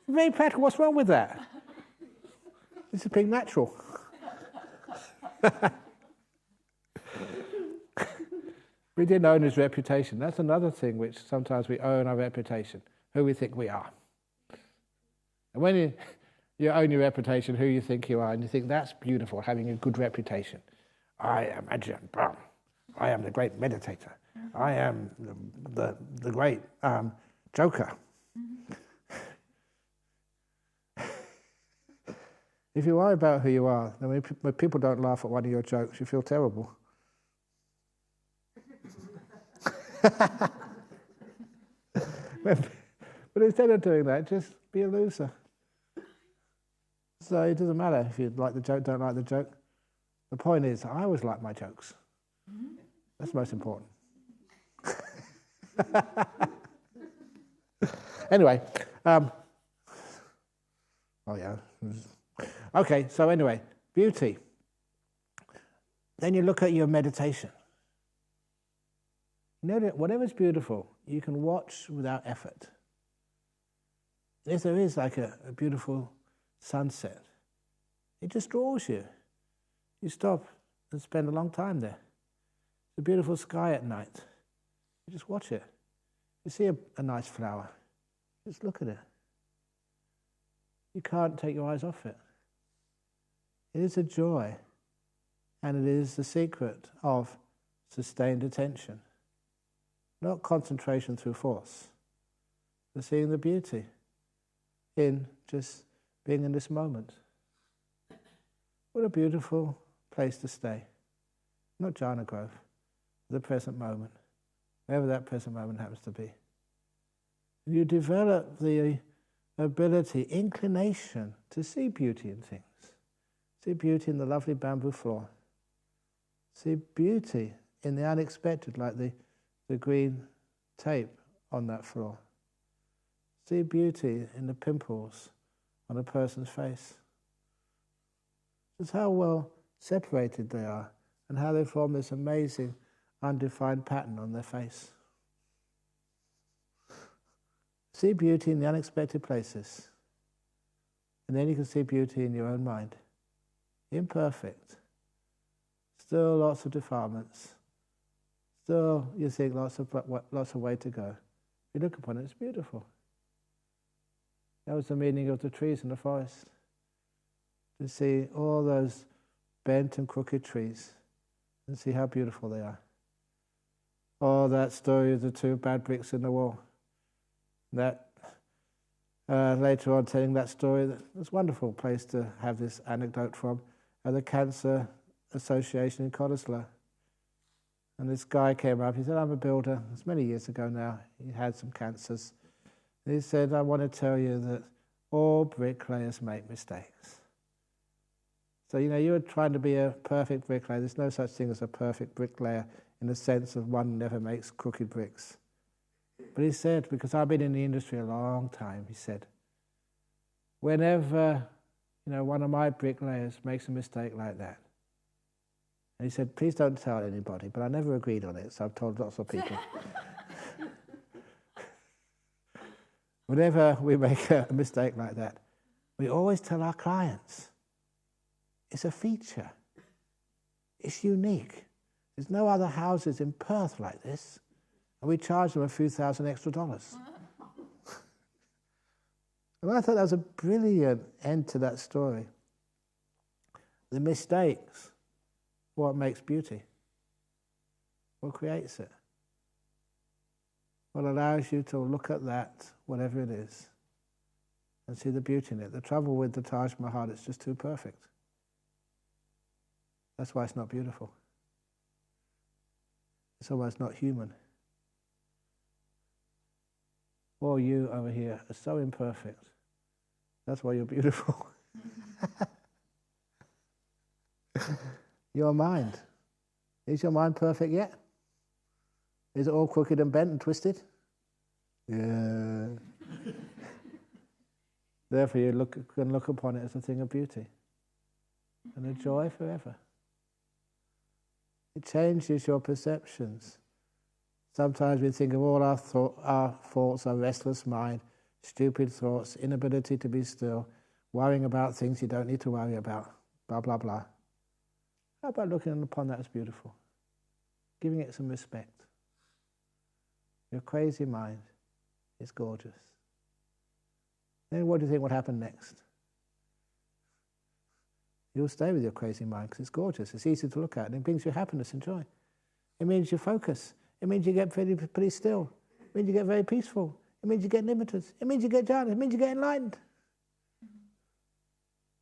Speaker 1: Very practical. What's wrong with that? This is being natural. We didn't own his reputation. That's another thing which sometimes we own our reputation, who we think we are. And when you own your reputation, who you think you are, and you think that's beautiful, having a good reputation. I am Ajahn Brahm. I am the great meditator. I am the great joker. If you worry about who you are, then when people don't laugh at one of your jokes, you feel terrible. But instead of doing that, just be a loser. So it doesn't matter if you like the joke, don't like the joke. The point is, I always like my jokes. That's most important. Anyway, oh yeah. Okay, so anyway, beauty. Then you look at your meditation. You know that whatever's beautiful, you can watch without effort. If there is like a beautiful sunset, it just draws you. You stop and spend a long time there. It's a beautiful sky at night. You just watch it. You see a nice flower, just look at it. You can't take your eyes off it. It is a joy, and it is the secret of sustained attention. Not concentration through force, but seeing the beauty in just being in this moment. What a beautiful place to stay. Not Jhana Grove, the present moment, wherever that present moment happens to be. You develop the ability, inclination to see beauty in things. See beauty in the lovely bamboo floor. See beauty in the unexpected, like the green tape on that floor. See beauty in the pimples on a person's face. Just how well separated they are and how they form this amazing undefined pattern on their face. See beauty in the unexpected places. And then you can see beauty in your own mind. Imperfect. Still lots of defilements. Still, you think lots of way to go. You look upon it, it's beautiful. That was the meaning of the trees in the forest. To see all those bent and crooked trees and see how beautiful they are. Or that story of the two bad bricks in the wall. That later on telling that story, that was a wonderful place to have this anecdote from, at the Cancer Association in Cottesloe. And this guy came up, he said, I'm a builder. It's many years ago now. He had some cancers. And he said, I want to tell you that all bricklayers make mistakes. So, you're trying to be a perfect bricklayer. There's no such thing as a perfect bricklayer in the sense of one never makes crooked bricks. But he said, because I've been in the industry a long time, he said, whenever, one of my bricklayers makes a mistake like that, and he said, please don't tell anybody, but I never agreed on it, so I've told lots of people. Whenever we make a mistake like that, we always tell our clients, it's a feature. It's unique. There's no other houses in Perth like this. And we charge them a few $1,000 extra. And I thought that was a brilliant end to that story. The mistakes, what makes beauty? What creates it? What allows you to look at that, whatever it is, and see the beauty in it. The trouble with the Taj Mahal, it's just too perfect. That's why it's not beautiful. It's almost not human. All you over here are so imperfect. That's why you're beautiful. Your mind. Is your mind perfect yet? Is it all crooked and bent and twisted? Yeah. Therefore you can look upon it as a thing of beauty and a joy forever. It changes your perceptions. Sometimes we think of all our thoughts, our restless mind, stupid thoughts, inability to be still, worrying about things you don't need to worry about, blah, blah, blah. How about looking upon that as beautiful? Giving it some respect. Your crazy mind is gorgeous. then what do you think will happen next? You'll stay with your crazy mind because it's gorgeous, it's easy to look at, and it brings you happiness and joy. It means you focus. It means you get pretty still. It means you get very peaceful. It means you get limited. It means you get jhana. It means you get enlightened.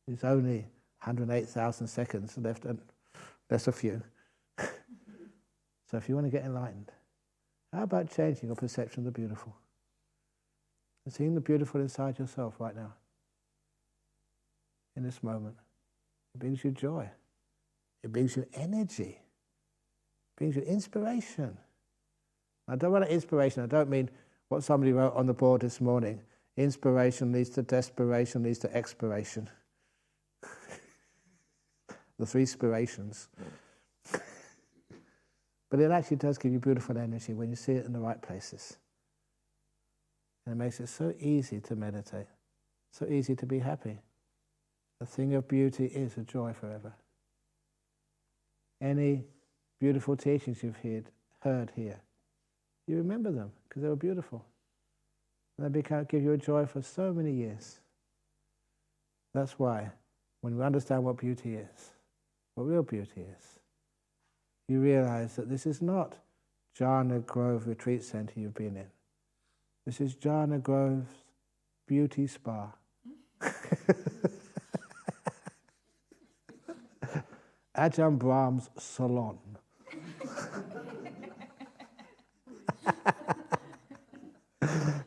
Speaker 1: There's only 108,000 seconds left, and that's a few. So if you want to get enlightened, how about changing your perception of the beautiful? And seeing the beautiful inside yourself right now, in this moment. It brings you joy. It brings you energy. It brings you inspiration. I don't want inspiration. I don't mean what somebody wrote on the board this morning. Inspiration leads to desperation, leads to expiration. The 3 spirations. But it actually does give you beautiful energy when you see it in the right places. And it makes it so easy to meditate, so easy to be happy. The thing of beauty is a joy forever. Any beautiful teachings you've heard here, you remember them because they were beautiful. And they give you a joy for so many years. That's why, when we understand what beauty is, what real beauty is, you realize that this is not Jhana Grove Retreat Centre you've been in. This is Jhana Grove's beauty spa. Ajahn Brahm's salon.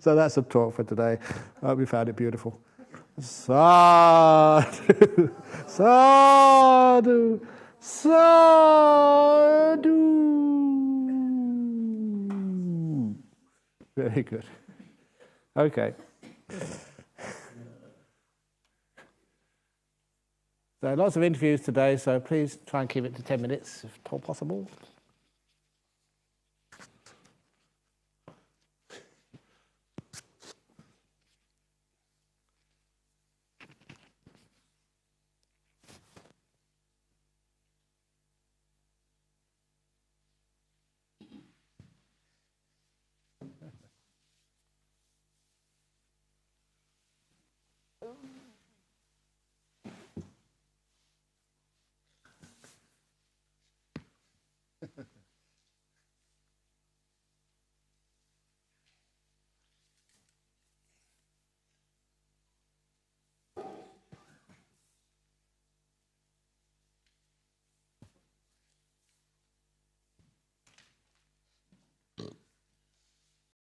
Speaker 1: So that's a talk for today. I hope you found it beautiful. Sadhu, sadhu, sadhu. Very good. Okay. So lots of interviews today, so please try and keep it to 10 minutes if possible.